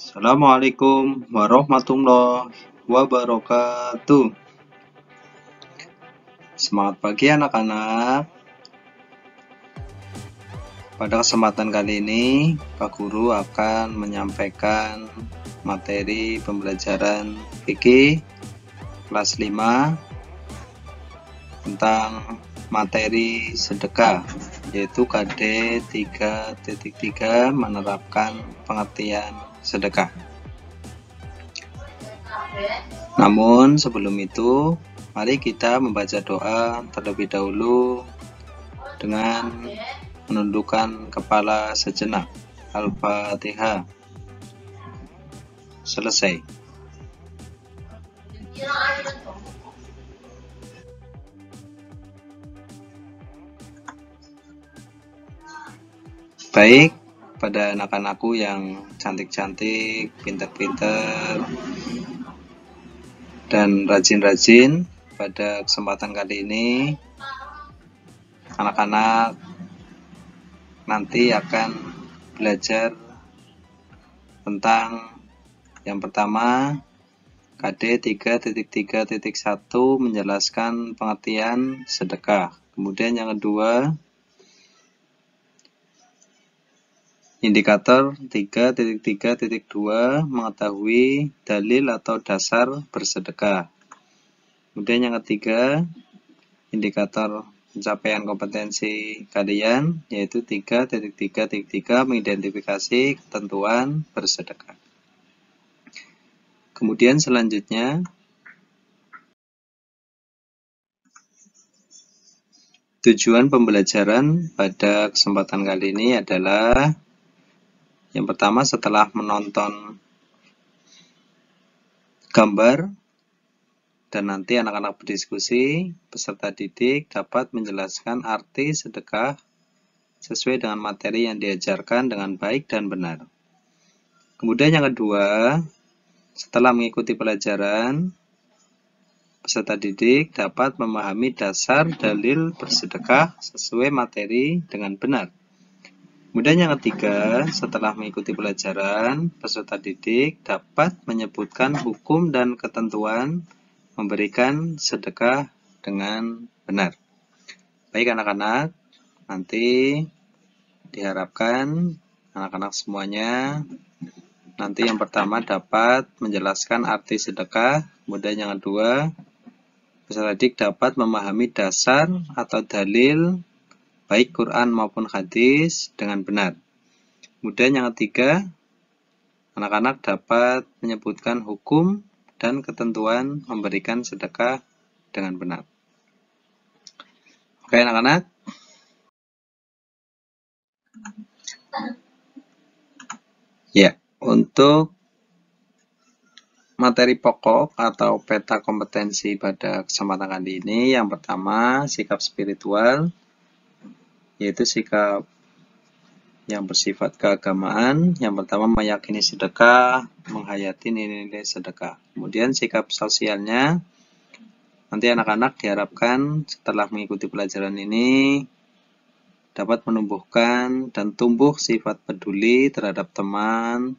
Assalamualaikum warahmatullahi wabarakatuh. Semangat pagi anak-anak. Pada kesempatan kali ini, Pak Guru akan menyampaikan materi pembelajaran fikih kelas 5 tentang materi sedekah, yaitu KD 3.3 menerapkan pengertian sedekah. Namun sebelum itu, mari kita membaca doa terlebih dahulu dengan menundukkan kepala sejenak. Al-Fatihah. Selesai. Baik, pada anak-anakku yang cantik-cantik, pintar-pintar, dan rajin-rajin, pada kesempatan kali ini anak-anak nanti akan belajar tentang yang pertama KD 3.3.1 menjelaskan pengertian sedekah. Kemudian yang kedua indikator 3.3.2 mengetahui dalil atau dasar bersedekah. Kemudian yang ketiga indikator pencapaian kompetensi kalian, yaitu 3.3.3 mengidentifikasi ketentuan bersedekah. Kemudian selanjutnya tujuan pembelajaran pada kesempatan kali ini adalah yang pertama, setelah menonton gambar dan nanti anak-anak berdiskusi, peserta didik dapat menjelaskan arti sedekah sesuai dengan materi yang diajarkan dengan baik dan benar. Kemudian yang kedua, setelah mengikuti pelajaran, peserta didik dapat memahami dasar dalil bersedekah sesuai materi dengan benar. Kemudian yang ketiga, setelah mengikuti pelajaran, peserta didik dapat menyebutkan hukum dan ketentuan memberikan sedekah dengan benar. Baik anak-anak, nanti diharapkan anak-anak semuanya nanti yang pertama dapat menjelaskan arti sedekah, kemudian yang kedua, peserta didik dapat memahami dasar atau dalil baik Quran maupun hadis dengan benar. Kemudian yang ketiga, anak-anak dapat menyebutkan hukum dan ketentuan memberikan sedekah dengan benar. Oke anak-anak? Ya, untuk materi pokok atau peta kompetensi pada kesempatan kali ini, yang pertama sikap spiritual, yaitu sikap yang bersifat keagamaan. Yang pertama meyakini sedekah, menghayati nilai-nilai sedekah. Kemudian sikap sosialnya, nanti anak-anak diharapkan setelah mengikuti pelajaran ini dapat menumbuhkan dan tumbuh sifat peduli terhadap teman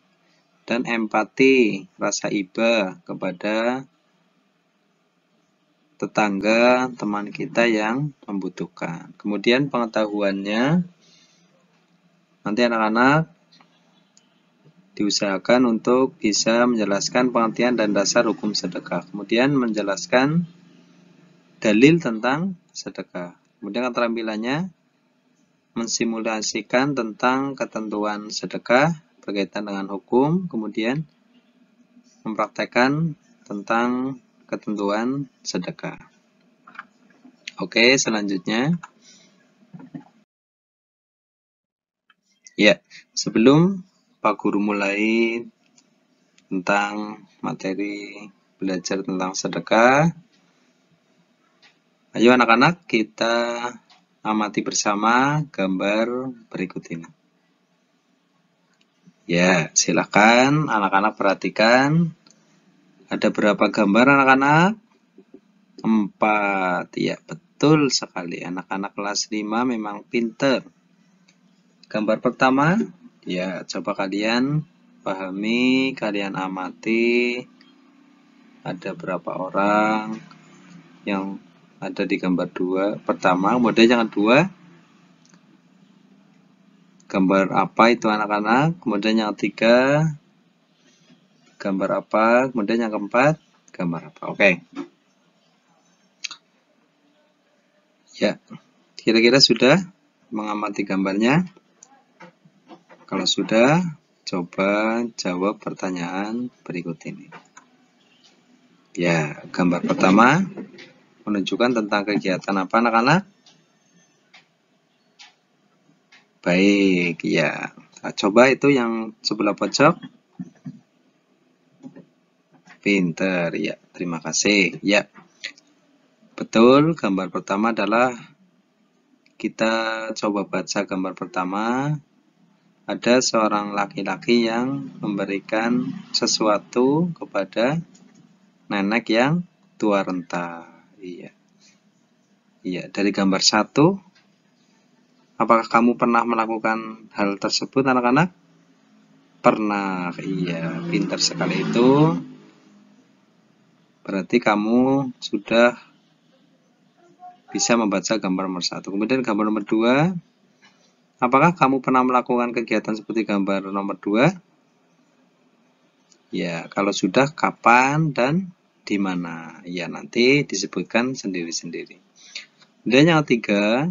dan empati, rasa iba kepada tetangga, teman kita yang membutuhkan. Kemudian pengetahuannya, nanti anak-anak diusahakan untuk bisa menjelaskan pengertian dan dasar hukum sedekah. Kemudian menjelaskan dalil tentang sedekah. Kemudian keterampilannya mensimulasikan tentang ketentuan sedekah berkaitan dengan hukum. Kemudian mempraktekkan tentang ketentuan sedekah. Oke, selanjutnya. Ya, sebelum Pak Guru mulai tentang materi belajar tentang sedekah, ayo anak-anak kita amati bersama gambar berikut ini. Ya, silakan anak-anak perhatikan. Ada berapa gambar anak-anak? 4. Ya, betul sekali. Anak-anak kelas 5 memang pinter. Gambar pertama, ya coba kalian pahami, kalian amati ada berapa orang yang ada di gambar 2. Pertama, kemudian jangan 2. Gambar apa itu anak-anak? Kemudian yang ketiga, gambar apa? Kemudian yang keempat, gambar apa? Oke. Ya, kira-kira sudah mengamati gambarnya? Kalau sudah, coba jawab pertanyaan berikut ini. Ya, gambar pertama menunjukkan tentang kegiatan apa anak-anak? Baik, ya. Nah, coba itu yang sebelah pojok. Pinter, ya. Terima kasih. Ya, betul. Gambar pertama adalah kita coba baca gambar pertama. Ada seorang laki-laki yang memberikan sesuatu kepada nenek yang tua renta. Iya. Iya, dari gambar 1, apakah kamu pernah melakukan hal tersebut, anak-anak? Pernah. Iya, pintar sekali itu. Berarti kamu sudah bisa membaca gambar nomor 1. Kemudian gambar nomor 2, apakah kamu pernah melakukan kegiatan seperti gambar nomor 2? Ya, kalau sudah, kapan dan di mana? Ya, nanti disebutkan sendiri-sendiri. Kemudian yang ketiga,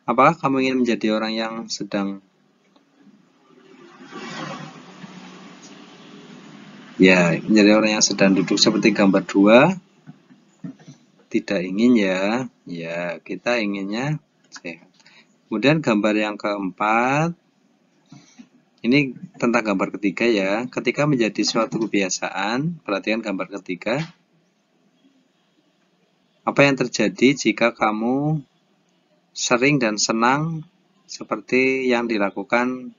apakah kamu ingin menjadi orang yang sedang menjadi orang yang sedang duduk seperti gambar 2? Tidak ingin ya. Ya, kita inginnya sehat. Kemudian gambar yang keempat, ini tentang gambar ketiga ya. Ketika menjadi suatu kebiasaan, perhatikan gambar ketiga. Apa yang terjadi jika kamu sering dan senang seperti yang dilakukan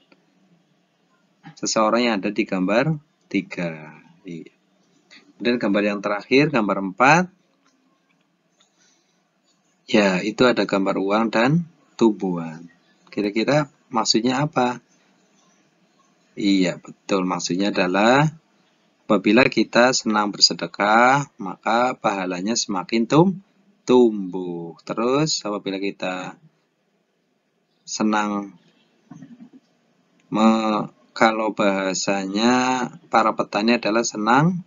seseorang yang ada di gambar 3. Kemudian gambar yang terakhir, gambar 4. Ya, itu ada gambar uang dan tumbuhan. Kira-kira maksudnya apa? Iya, betul. Maksudnya adalah apabila kita senang bersedekah, maka pahalanya semakin tumbuh. Terus apabila kita senang, kalau bahasanya para petani adalah senang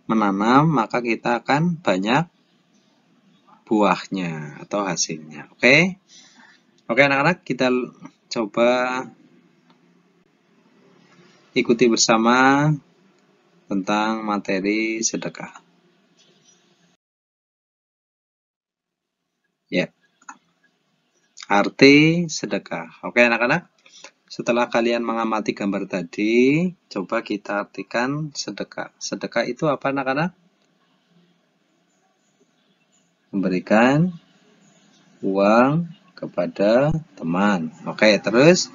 menanam, maka kita akan banyak buahnya atau hasilnya. Oke? Oke anak-anak, kita coba ikuti bersama tentang materi sedekah. Ya. Arti sedekah. Oke anak-anak, setelah kalian mengamati gambar tadi, coba kita artikan sedekah. Sedekah itu apa anak-anak? Memberikan uang kepada teman. Oke, terus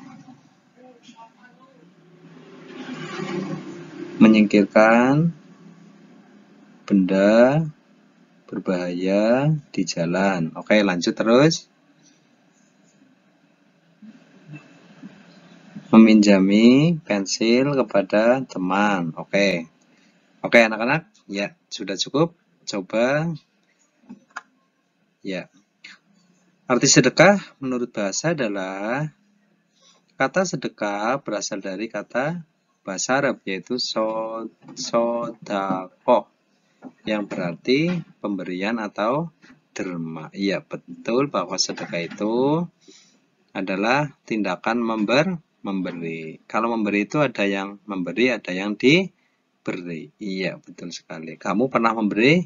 menyingkirkan benda berbahaya di jalan. Oke, lanjut terus. Meminjami pensil kepada teman. Oke. Oke, anak-anak. Ya, sudah cukup. Coba. Ya. Arti sedekah menurut bahasa adalah kata sedekah berasal dari kata bahasa Arab yaitu sodakoh yang berarti pemberian atau derma. Iya, betul bahwa sedekah itu adalah tindakan memberi. Kalau memberi itu ada yang memberi, ada yang diberi. Iya, betul sekali. Kamu pernah memberi?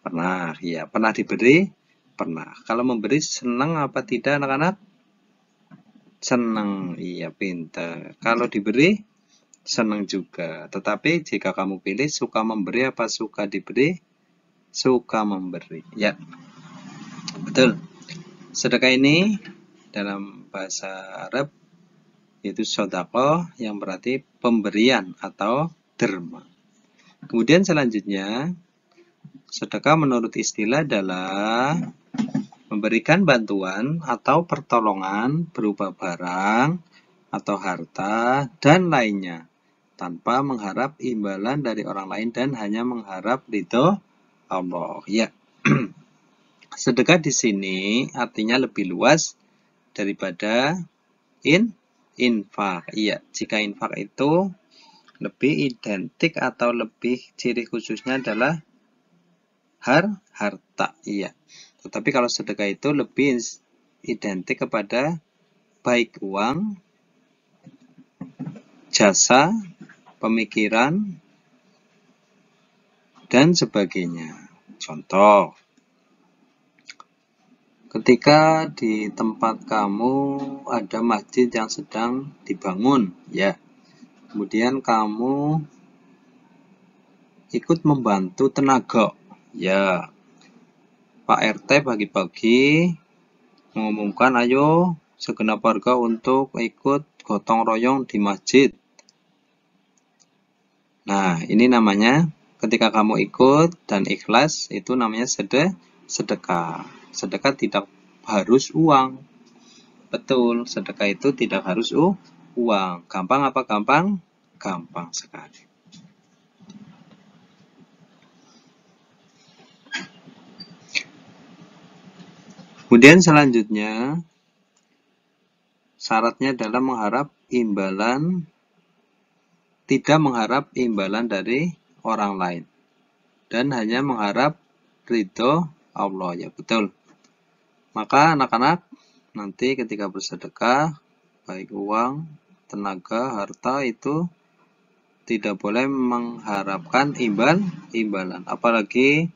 Pernah. Iya, pernah diberi? Pernah. Kalau memberi senang apa tidak anak-anak? Senang. Iya, pintar. Kalau diberi? Senang juga. Tetapi jika kamu pilih suka memberi apa suka diberi? Suka memberi. Ya, betul. Sedekah ini dalam bahasa Arab yaitu sodako yang berarti pemberian atau derma. Kemudian selanjutnya, sedekah menurut istilah adalah memberikan bantuan atau pertolongan berupa barang, atau harta, dan lainnya, tanpa mengharap imbalan dari orang lain dan hanya mengharap ridho Allah. Ya, sedekah di sini artinya lebih luas daripada infak. Iya, jika infak itu lebih identik atau lebih ciri khususnya adalah harta. Iya. Tetapi kalau sedekah itu lebih identik kepada baik uang, jasa, pemikiran, dan sebagainya. Contoh, ketika di tempat kamu ada masjid yang sedang dibangun, ya. Kemudian kamu ikut membantu tenaga, ya. Pak RT pagi-pagi mengumumkan, ayo segenap warga untuk ikut gotong royong di masjid. Nah, ini namanya ketika kamu ikut dan ikhlas, itu namanya sedekah. Sedekah tidak harus uang. Betul, sedekah itu tidak harus uang. Gampang apa gampang? Gampang sekali. Kemudian selanjutnya, syaratnya adalah tidak mengharap imbalan dari orang lain. Dan hanya mengharap ridho Allah. Ya, betul. Maka anak-anak nanti ketika bersedekah, baik uang, tenaga, harta, itu tidak boleh mengharapkan imbalan. Apalagi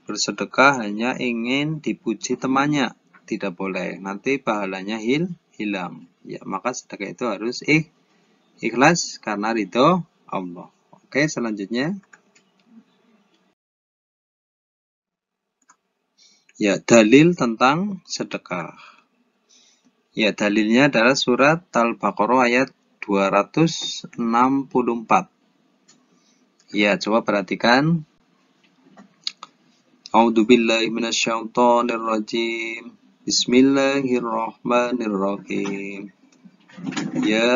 bersedekah hanya ingin dipuji temannya. Tidak boleh. Nanti pahalanya hilang. Ya, maka sedekah itu harus ikhlas karena ridho Allah. Oke, selanjutnya. Ya, dalil tentang sedekah. Ya, dalilnya adalah surat Al-Baqarah ayat 264. Ya, coba perhatikan. A'udzubillahi minasyaitonirrajim. Bismillahirrahmanirrahim. Ya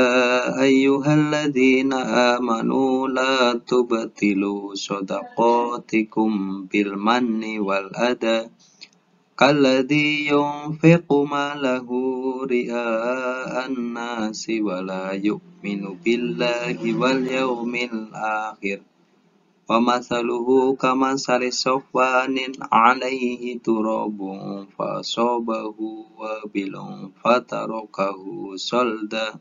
ayyuhalladzina amanu la tubtilu shadaqatikum bil manni wal adha kalladzi yunfiqu malahu ria'an nasi wa la yu'minu billahi wal yawmil akhir wa mathaluhu kamathali safwanin 'alaihi turabun fasabahu wabilun fatarakahu salda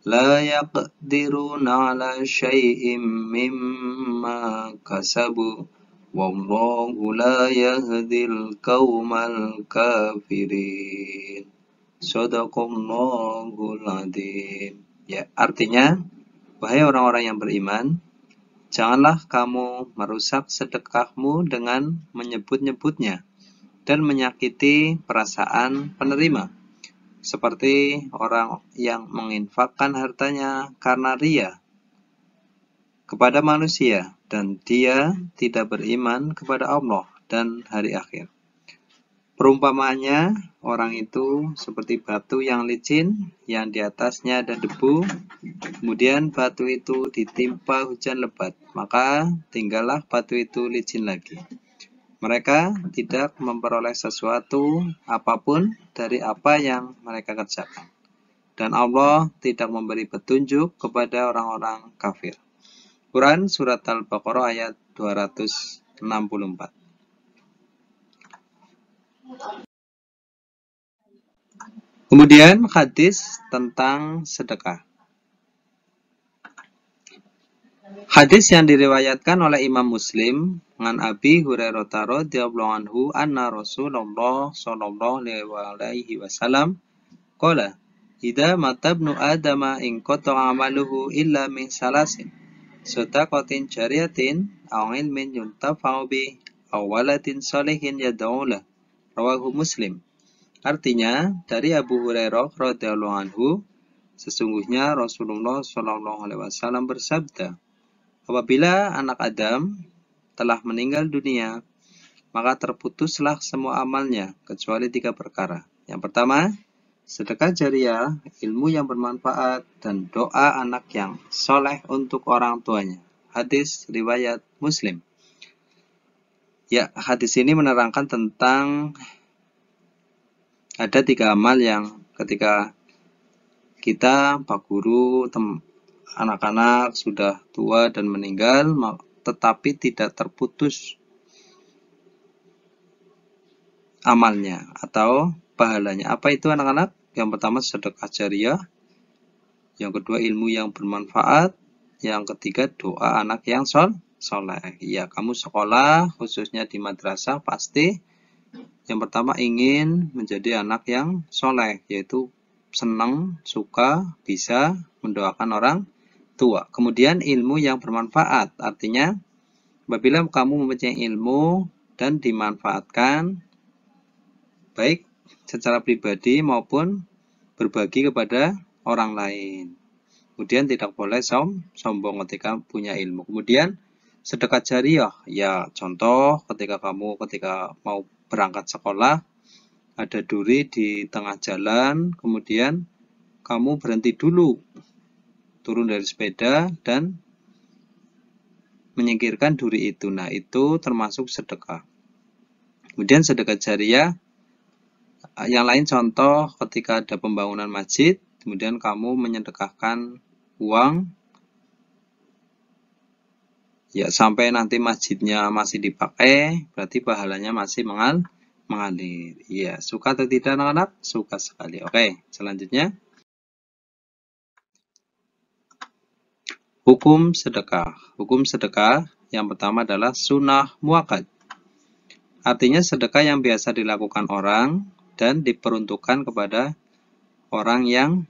la yaqdiruna 'ala syai'in mimma kasabu wallahu la yahdil qaumal kafirin. Shadaqallahul adzim. Ya, artinya, wahai orang-orang yang beriman, janganlah kamu merusak sedekahmu dengan menyebut-nyebutnya dan menyakiti perasaan penerima, seperti orang yang menginfakkan hartanya karena ria kepada manusia, dan dia tidak beriman kepada Allah dan hari akhir. Perumpamaannya, orang itu seperti batu yang licin, yang di atasnya ada debu, kemudian batu itu ditimpa hujan lebat, maka tinggallah batu itu licin lagi. Mereka tidak memperoleh sesuatu apapun dari apa yang mereka kerjakan. Dan Allah tidak memberi petunjuk kepada orang-orang kafir. Quran Surat Al-Baqarah ayat 264. Kemudian hadis tentang sedekah. Hadis yang diriwayatkan oleh Imam Muslim dengan Abi Hurairah radhiyallahu anhu anna Rasulullah sallallahu alaihi wasallam qala idza mata ibnu adama in qata'a amaluhu illa min salasin sadaqatin jariyatin aw ilmin yuntafa'u bi aw waladin shalihin yad'u lahu rawahu Muslim. Artinya, dari Abu Hurairah radhiyallahu anhu, sesungguhnya Rasulullah shallallahu alaihi wasallam bersabda, apabila anak Adam telah meninggal dunia, maka terputuslah semua amalnya kecuali 3 perkara. Yang pertama, sedekah jariah, ilmu yang bermanfaat, dan doa anak yang soleh untuk orang tuanya. Hadis riwayat Muslim. Ya, hadis ini menerangkan tentang ada 3 amal yang ketika kita, Pak Guru, anak-anak sudah tua dan meninggal, tetapi tidak terputus amalnya atau pahalanya. Apa itu anak-anak? Yang pertama sedekah jariah, yang kedua ilmu yang bermanfaat, yang ketiga doa anak yang soleh. Ya, kamu sekolah khususnya di madrasah pasti yang pertama ingin menjadi anak yang soleh, yaitu senang, suka, bisa mendoakan orang tua. Kemudian ilmu yang bermanfaat, artinya apabila kamu mempunyai ilmu dan dimanfaatkan baik secara pribadi maupun berbagi kepada orang lain. Kemudian tidak boleh sombong ketika punya ilmu. Kemudian sedekah jariah, ya contoh ketika mau berangkat sekolah, ada duri di tengah jalan, kemudian kamu berhenti dulu, turun dari sepeda dan menyingkirkan duri itu. Nah, itu termasuk sedekah. Kemudian sedekah jariah, yang lain contoh ketika ada pembangunan masjid, kemudian kamu menyedekahkan uang, ya sampai nanti masjidnya masih dipakai, berarti pahalanya masih mengalir. Ya, suka atau tidak anak-anak? Suka sekali. Oke, selanjutnya. Hukum sedekah. Hukum sedekah yang pertama adalah sunnah muakkad. Artinya sedekah yang biasa dilakukan orang dan diperuntukkan kepada orang yang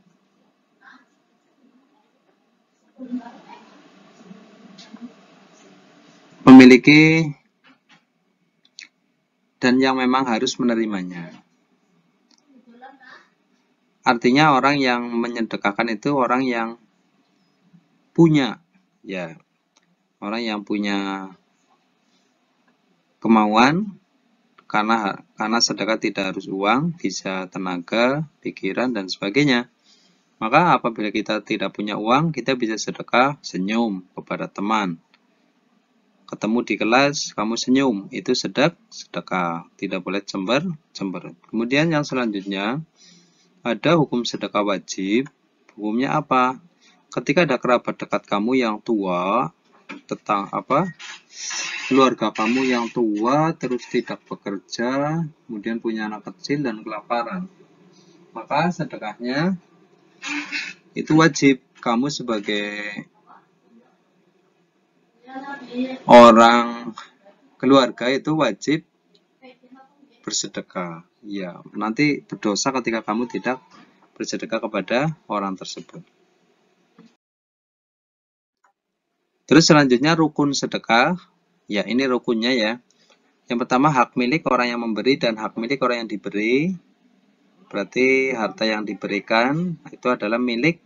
memiliki dan yang memang harus menerimanya. Artinya orang yang menyedekahkan itu orang yang punya, ya, orang yang punya kemauan, karena sedekah tidak harus uang, bisa tenaga, pikiran, dan sebagainya. Maka apabila kita tidak punya uang, kita bisa sedekah senyum kepada teman. Ketemu di kelas, kamu senyum, itu sedekah. Tidak boleh cemberut. Kemudian yang selanjutnya, ada hukum sedekah wajib. Hukumnya apa? Ketika ada kerabat dekat kamu yang tua, keluarga kamu yang tua terus tidak bekerja, kemudian punya anak kecil dan kelaparan, maka sedekahnya itu wajib. Kamu sebagai orang keluarga itu wajib bersedekah. Ya, nanti berdosa ketika kamu tidak bersedekah kepada orang tersebut. Terus selanjutnya rukun sedekah. Ya, ini rukunnya ya. Yang pertama hak milik orang yang memberi dan hak milik orang yang diberi. Berarti harta yang diberikan itu adalah milik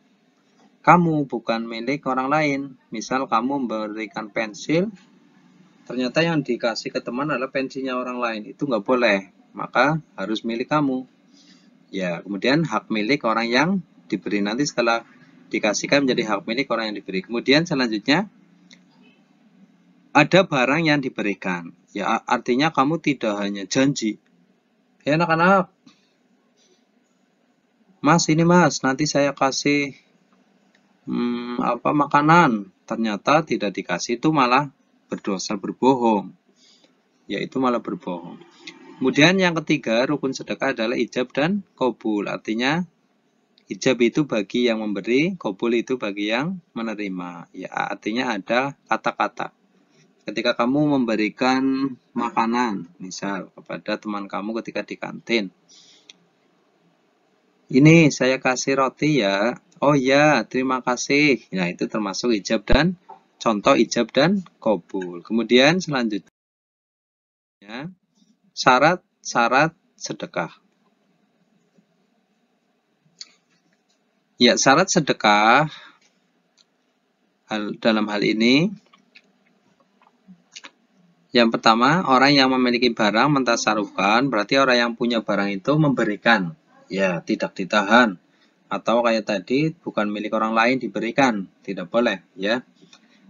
kamu, bukan milik orang lain. Misal kamu memberikan pensil, ternyata yang dikasih ke teman adalah pensilnya orang lain. Itu nggak boleh, maka harus milik kamu. Ya, kemudian hak milik orang yang diberi, nanti setelah dikasihkan menjadi hak milik orang yang diberi. Kemudian selanjutnya ada barang yang diberikan. Ya, artinya kamu tidak hanya janji. Ya anak-anak, Mas ini Mas, nanti saya kasih makanan. Ternyata tidak dikasih, itu malah berdosa, berbohong. Yaitu malah berbohong. Kemudian yang ketiga, rukun sedekah adalah ijab dan qabul. Artinya ijab itu bagi yang memberi, qabul itu bagi yang menerima. Ya, artinya ada kata-kata. Ketika kamu memberikan makanan, misal kepada teman kamu ketika di kantin, ini saya kasih roti ya. Oh ya, terima kasih. Nah, itu termasuk ijab dan contoh ijab dan qabul. Kemudian selanjutnya syarat-syarat sedekah. Ya, syarat sedekah dalam hal ini, yang pertama, orang yang memiliki barang mentasarufkan, berarti orang yang punya barang itu memberikan. Ya, tidak ditahan. Atau kayak tadi, bukan milik orang lain diberikan. Tidak boleh, ya.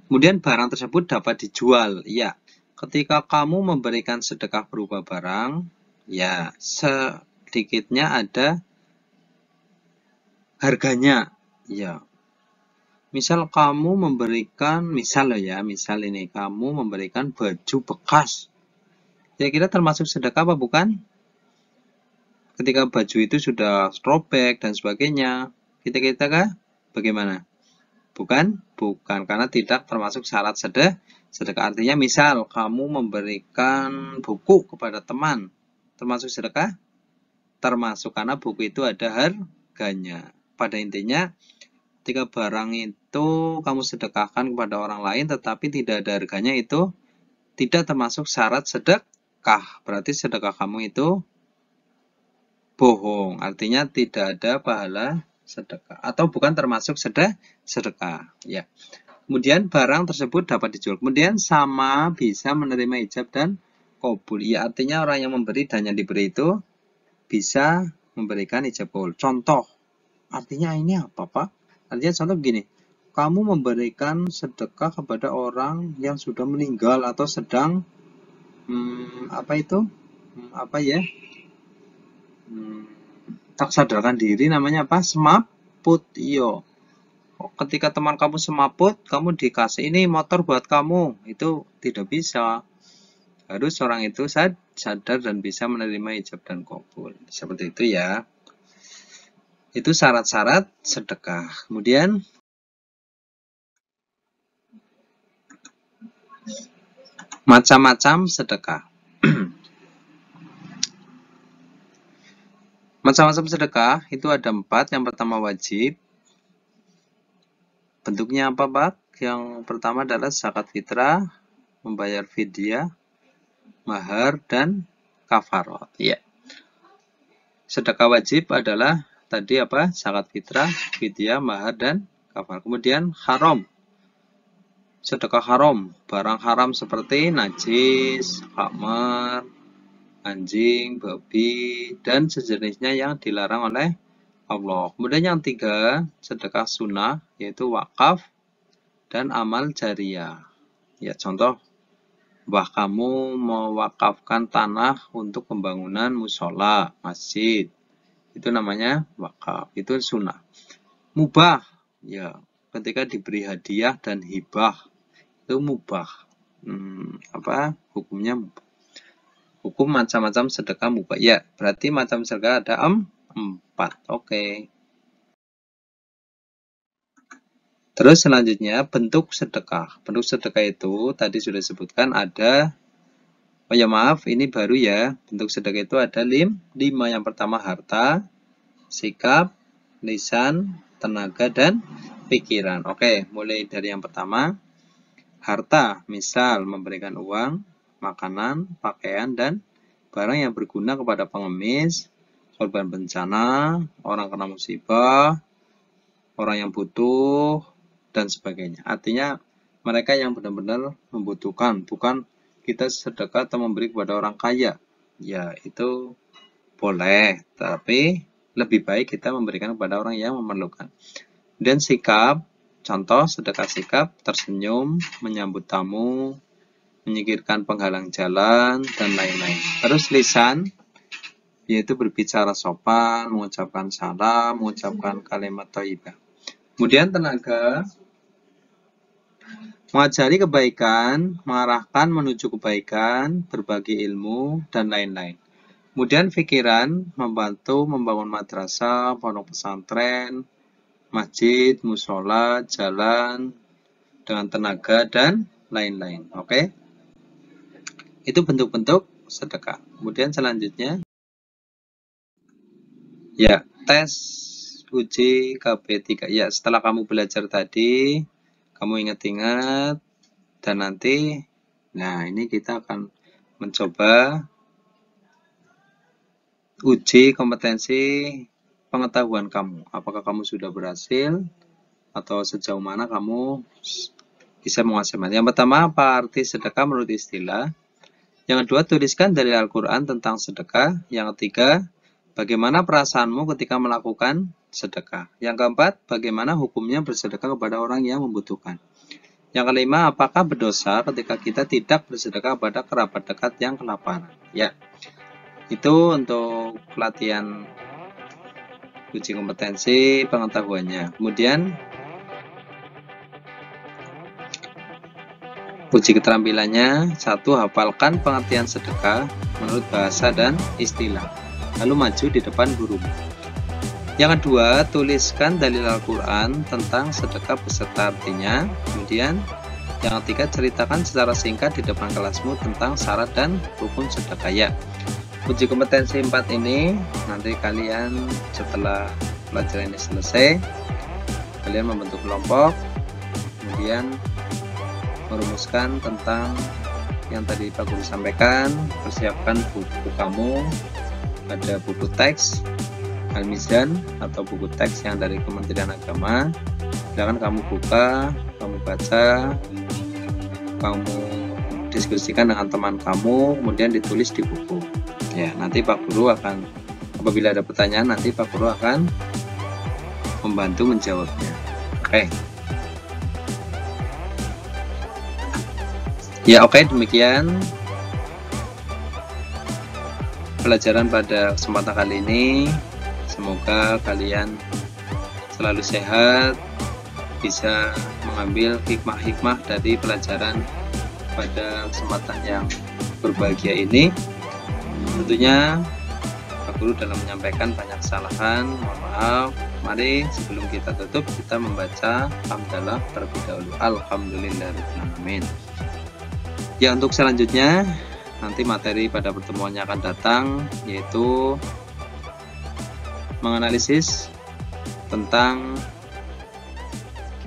Kemudian barang tersebut dapat dijual. Ya, ketika kamu memberikan sedekah berupa barang, ya, sedikitnya ada harganya. Ya, misal kamu memberikan, misal ini kamu memberikan baju bekas. Kira-kira termasuk sedekah apa bukan? Ketika baju itu sudah robek dan sebagainya, kita kah? Bagaimana? Bukan? Bukan, karena tidak termasuk syarat sedekah. Artinya misal kamu memberikan buku kepada teman, termasuk sedekah? Termasuk, karena buku itu ada harganya. Pada intinya, ketika barang itu kamu sedekahkan kepada orang lain tetapi tidak ada harganya, itu tidak termasuk syarat sedekah. Berarti sedekah kamu itu bohong, artinya tidak ada pahala sedekah atau bukan termasuk sedekah. Ya. Kemudian barang tersebut dapat dijual. Kemudian sama bisa menerima ijab dan qabul. Ya, artinya orang yang memberi dan yang diberi itu bisa memberikan ijab qabul. Contoh, artinya ini apa, Pak? Artinya contoh begini, kamu memberikan sedekah kepada orang yang sudah meninggal atau sedang tak sadarkan diri, namanya apa? Semaput. Iyo. Ketika teman kamu semaput, kamu dikasih ini motor buat kamu, itu tidak bisa. Harus orang itu sadar dan bisa menerima ijab dan qabul. Seperti itu ya. Itu syarat-syarat sedekah. Kemudian macam-macam sedekah. Macam-macam sedekah itu ada 4. Yang pertama wajib. Bentuknya apa, Pak? Yang pertama adalah zakat fitrah, membayar fidyah, mahar, dan kafarat. Ya. Sedekah wajib adalah tadi apa? Zakat fitrah, fidyah, mahar, dan kafarat. Kemudian haram. Sedekah haram, barang haram seperti najis, khamar, anjing, babi, dan sejenisnya yang dilarang oleh Allah. Kemudian yang 3, sedekah sunnah, yaitu wakaf dan amal jariah. Ya, contoh, mbah kamu mewakafkan tanah untuk pembangunan musola, masjid. Itu namanya wakaf, itu sunnah. Mubah, ya, ketika diberi hadiah dan hibah, itu mubah. Hukumnya mubah. Hukum macam-macam sedekah mubah. Ya, berarti macam sedekah ada 4. Oke. Terus selanjutnya bentuk sedekah. Bentuk sedekah itu tadi sudah disebutkan ada, ini baru ya. Bentuk sedekah itu ada 5. Yang pertama harta, sikap, lisan, tenaga, dan pikiran. Oke, mulai dari yang pertama. Harta, misal memberikan uang, makanan, pakaian, dan barang yang berguna kepada pengemis, korban bencana, orang kena musibah, orang yang butuh, dan sebagainya. Artinya mereka yang benar-benar membutuhkan, bukan kita sedekah atau memberi kepada orang kaya. Ya, itu boleh, tapi lebih baik kita memberikan kepada orang yang memerlukan. Dan sikap, contoh sedekah sikap, tersenyum, menyambut tamu, menyingkirkan penghalang jalan, dan lain-lain. Terus lisan, yaitu berbicara sopan, mengucapkan salam, mengucapkan kalimat thayyibah. Kemudian tenaga, mengajari kebaikan, mengarahkan menuju kebaikan, berbagi ilmu, dan lain-lain. Kemudian pikiran, membantu membangun madrasah, pondok pesantren, masjid, musola, jalan, dengan tenaga, dan lain-lain. Oke? Itu bentuk-bentuk sedekah. Kemudian selanjutnya, ya, tes uji KB3. Ya, setelah kamu belajar tadi, kamu ingat-ingat, dan nanti, nah ini kita akan mencoba uji kompetensi pengetahuan kamu. Apakah kamu sudah berhasil, atau sejauh mana kamu bisa menguasai. Yang pertama, apa arti sedekah menurut istilah? Yang kedua, tuliskan dari Al-Quran tentang sedekah. Yang ketiga, Bagaimana perasaanmu ketika melakukan sedekah? Yang keempat, bagaimana hukumnya bersedekah kepada orang yang membutuhkan? Yang kelima, apakah berdosa ketika kita tidak bersedekah pada kerabat dekat yang kelaparan? Ya, itu untuk latihan uji kompetensi pengetahuannya. Kemudian, uji keterampilannya, 1. Hafalkan pengertian sedekah menurut bahasa dan istilah. Lalu maju di depan guru. Yang kedua, tuliskan dalil Al-Quran tentang sedekah beserta artinya. Kemudian, yang ketiga, ceritakan secara singkat di depan kelasmu tentang syarat dan rukun sedekah. Ya, uji kompetensi 4 ini nanti kalian setelah pelajaran ini selesai, kalian membentuk kelompok, kemudian merumuskan tentang yang tadi Pak Guru sampaikan. Persiapkan buku kamu, ada buku teks Al-Mizan atau buku teks yang dari Kementerian Agama. Silakan kamu buka, kamu baca, kamu diskusikan dengan teman kamu, kemudian ditulis di buku. Ya, nanti Pak Guru akan, apabila ada pertanyaan, nanti Pak Guru akan membantu menjawabnya. Oke. Ya, oke, demikian pelajaran pada kesempatan kali ini. Semoga kalian selalu sehat, bisa mengambil hikmah-hikmah dari pelajaran pada kesempatan yang berbahagia ini. Tentunya Pak Guru dalam menyampaikan banyak kesalahan, mohon maaf. Mari sebelum kita tutup, kita membaca hamdalah terlebih dahulu. Alhamdulillahirrahmanirrahim. Ya, untuk selanjutnya nanti materi pada pertemuannya akan datang, yaitu menganalisis tentang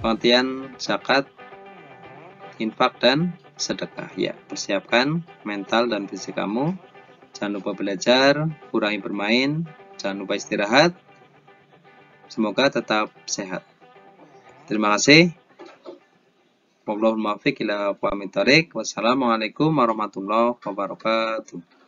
pengertian zakat, infak, dan sedekah. Ya, persiapkan mental dan fisik kamu. Jangan lupa belajar, kurangi bermain, jangan lupa istirahat. Semoga tetap sehat. Terima kasih. Wallahul muwaffiq ila aqwamit thoriq. Wassalamualaikum warahmatullahi wabarakatuh.